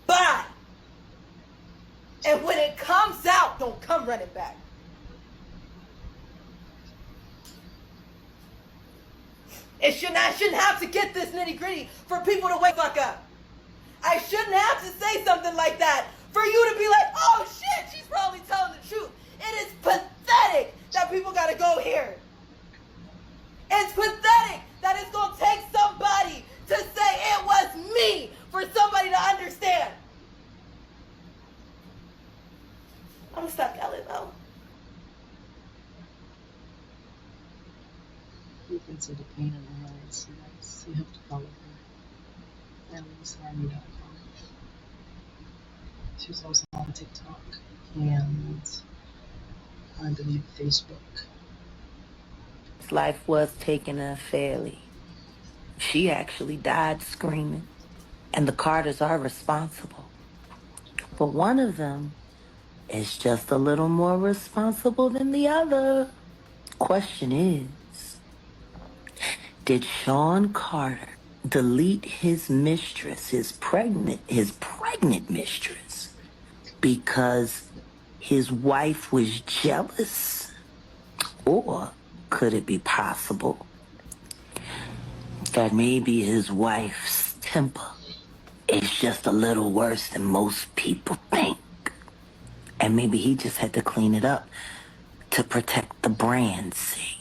Bye. And when it comes out, don't come running back. I shouldn't have to get this nitty gritty for people to wake fuck up. I shouldn't have to say something like that for you to be like, oh shit, she's probably telling the truth. It is pathetic that people gotta go here. It's pathetic that it's gonna take somebody to say it was me for somebody to understand. I'm gonna stop yelling though. You can see the pain in her eyes. Yes, you have to follow her. At She's also on TikTok and I believe Facebook. Life was taken unfairly. She actually died screaming, and the Carters are responsible. But one of them is just a little more responsible than the other. Question is, did Sean Carter delete his mistress, his pregnant mistress, because his wife was jealous? Or could it be possible that maybe his wife's temper is just a little worse than most people think? And maybe he just had to clean it up to protect the brand, see?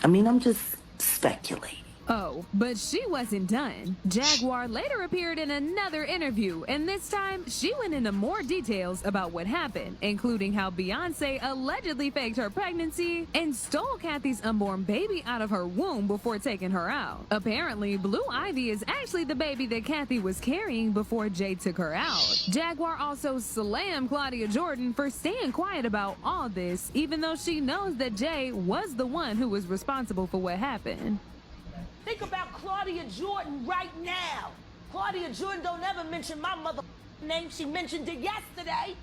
I mean, I'm just speculating. Oh, but she wasn't done. Jaguar later appeared in another interview, and this time she went into more details about what happened, including how Beyonce allegedly faked her pregnancy and stole Kathy's unborn baby out of her womb before taking her out. Apparently, Blue Ivy is actually the baby that Kathy was carrying before Jay took her out. Jaguar also slammed Claudia Jordan for staying quiet about all this, even though she knows that Jay was the one who was responsible for what happened. Think about Claudia Jordan right now. Claudia Jordan don't ever mention my mother name. She mentioned it yesterday.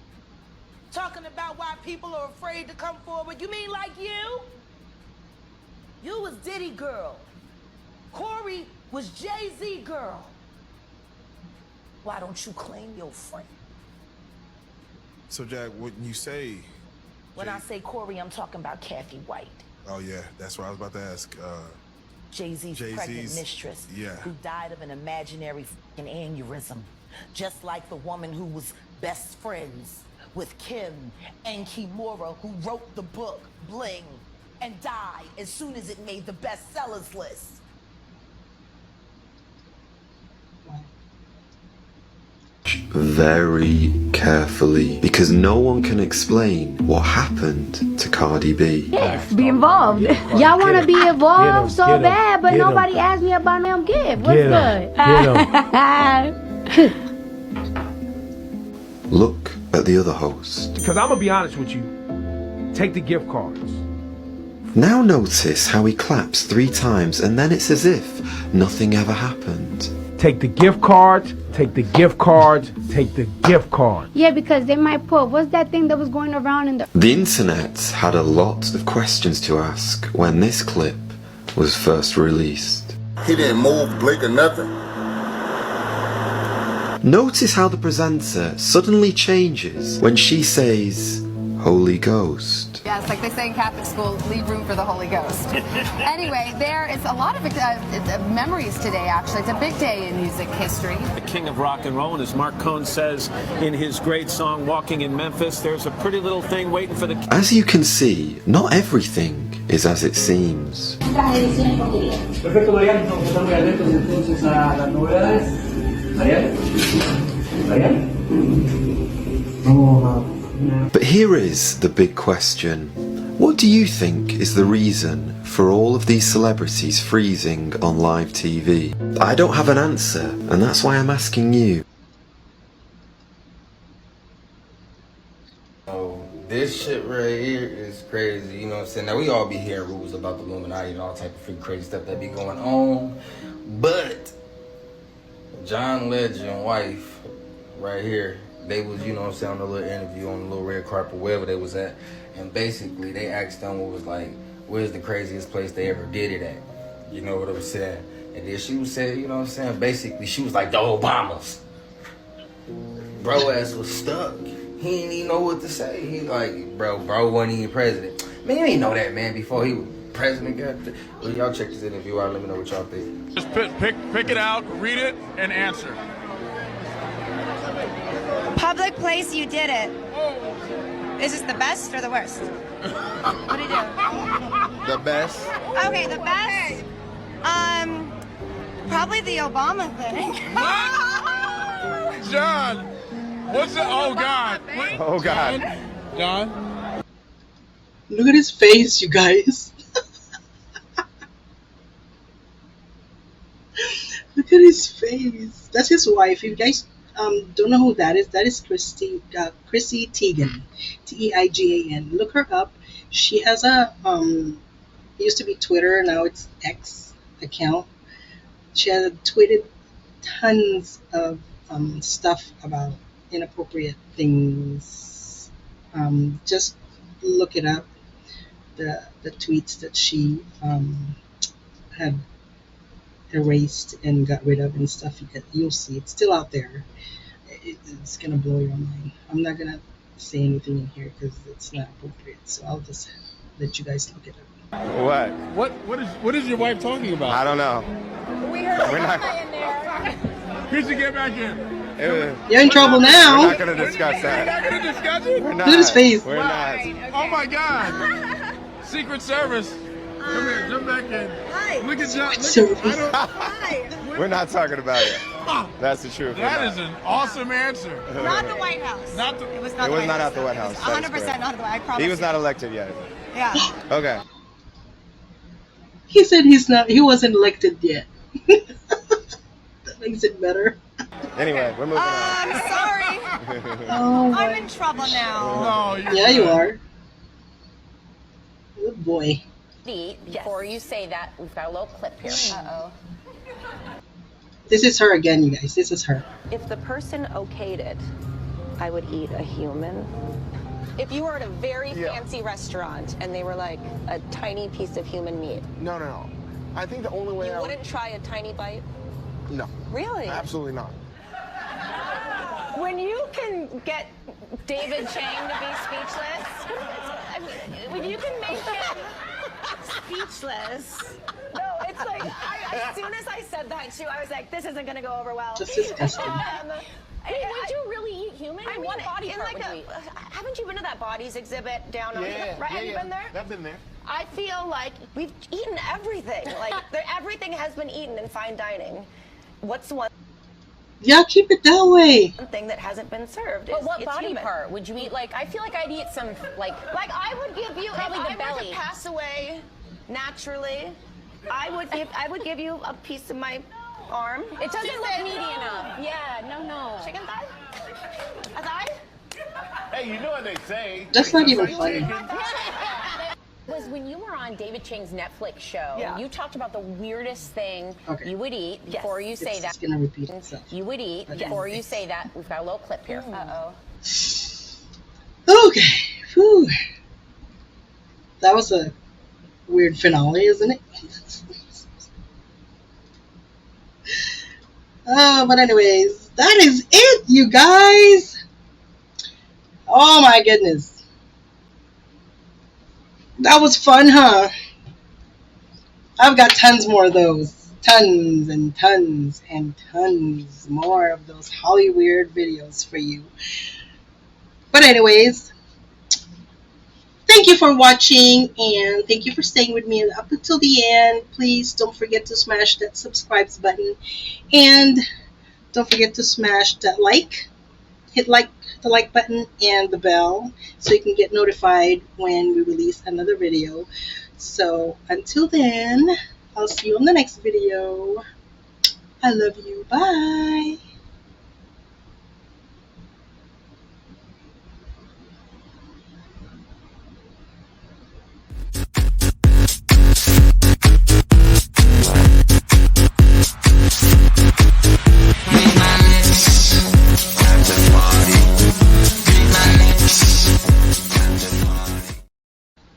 Talking about why people are afraid to come forward. You mean like you? You was Diddy girl. Corey was Jay-Z girl. Why don't you claim your friend? So, Jack, when you say... When I say Corey, I'm talking about Kathy White. Oh, yeah, that's what I was about to ask. Jay-Z's pregnant mistress, yeah, who died of an imaginary fucking aneurysm, just like the woman who was best friends with Kim and Kimura, who wrote the book Bling and died as soon as it made the bestsellers list. Very carefully, because no one can explain what happened to Cardi B. Yes, be involved. Y'all want to be involved so bad, but nobody asked me about them gift. What's good? Look at the other host. Because I'm going to be honest with you. Take the gift cards. Now notice how he claps 3 times and then it's as if nothing ever happened. Take the gift cards, take the gift cards, take the gift card. Yeah, because they might put, what's that thing that was going around in the... The internet had a lot of questions to ask when this clip was first released. He didn't move, blink or nothing. Notice how the presenter suddenly changes when she says, Holy Ghost. Yes, like they say in Catholic school, leave room for the Holy Ghost. Anyway, there is a lot of memories today, actually. It's a big day in music history. The king of rock and roll, and as Mark Cohn says in his great song, Walking in Memphis, there's a pretty little thing waiting for the... As you can see, not everything is as it seems. Perfecto, Mariano, estamos muy atentos entonces a las novedades. Mariano. Vamos a... But here is the big question. What do you think is the reason for all of these celebrities freezing on live TV? I don't have an answer, and that's why I'm asking you. Oh, this shit right here is crazy, you know what I'm saying? Now, we all be hearing rumors about the Illuminati and all type of freak crazy stuff that be going on, but John Legend wife right here, they was, you know what I'm saying, on a little interview on the little red carpet, wherever they was at, and basically they asked them what was like, where's the craziest place they ever did it at? You know what I'm saying? And then she was saying, you know what I'm saying, basically she was like, the Obamas. Bro ass was stuck. He didn't even know what to say. He like, bro wasn't even president. Man, you didn't know that, man, before he was president. Well, y'all check this interview out, let me know what y'all think. Just pick it out, read it, and answer. Public place you did it. Is this the best or the worst? What do you do? The best. Okay, the best. Probably the Obama thing. John, what's it? Oh God. Oh God. John. Look at his face, you guys. Look at his face. That's his wife. You guys don't know who that is Chrissy Teigen, Teigan. Look her up. She has a it used to be Twitter, now it's X account. She has tweeted tons of stuff about inappropriate things. Just look it up. The tweets that she had erased and got rid of and stuff, you'll see it's still out there. It's gonna blow your mind. I'm not gonna say anything in here because it's not appropriate, so I'll just let you guys look it up. What is your wife talking about? I don't know. We heard We're not in there. Chrissy, get back in. You're in trouble now. We're not gonna discuss that. We're not gonna discuss it. We're not. Look at his face. We're not. Oh my God. Secret Service. Come here, jump back in. Hi. Look at John. Hi. We're not talking about it. That's the truth. That is an awesome answer. Not the White House. It was not at the White House. 100% not the White House. I promise. He was not elected yet. Yeah. Okay. He said he wasn't elected yet. That makes it better. Anyway, we're moving on. I'm sorry. Oh, I'm in trouble now. No, yeah, you are. Good boy. Before you say that, we've got a little clip here. Uh-oh. This is her again, you guys. This is her. If the person okayed it, I would eat a human. If you were at a very fancy restaurant and they were like a tiny piece of human meat. No. I think the only way You wouldn't try a tiny bite? No. Really? Absolutely not. When you can get David Chang to be speechless, when you can make him speechless. No, it's like, as soon as I said that too, I was like, this isn't going to go over well. Just disgusting. Would you really eat human? I want body part would you eat? Haven't you been to that bodies exhibit down on right? Have you been there? I've been there. I feel like we've eaten everything. Like everything has been eaten in fine dining. What's one? Yeah, keep it that way. One thing that hasn't been served. But what it's body human. part would you eat? Like, I feel like I'd eat some, like I would give you probably if the I belly. were to pass away naturally. I would give you a piece of my arm. It doesn't look meaty enough. Yeah, no. Chicken thigh? A thigh? Hey, you know what they say. That's not even funny. Was when you were on David Chang's Netflix show, you talked about the weirdest thing you would eat before you say that. It's gonna repeat itself. You would eat before you say that. We've got a little clip here. Uh-oh. Okay. Whew. That was a weird finale, isn't it? But anyways, that is it, you guys. Oh my goodness. That was fun, huh? I've got tons more of those. Tons and tons and tons more of those Hollyweird videos for you. But anyways, thank you for watching and thank you for staying with me up until the end. Please don't forget to smash that subscribe button and don't forget to smash that like. Hit the like button and the bell so you can get notified when we release another video. So until then, I'll see you on the next video. I love you. Bye.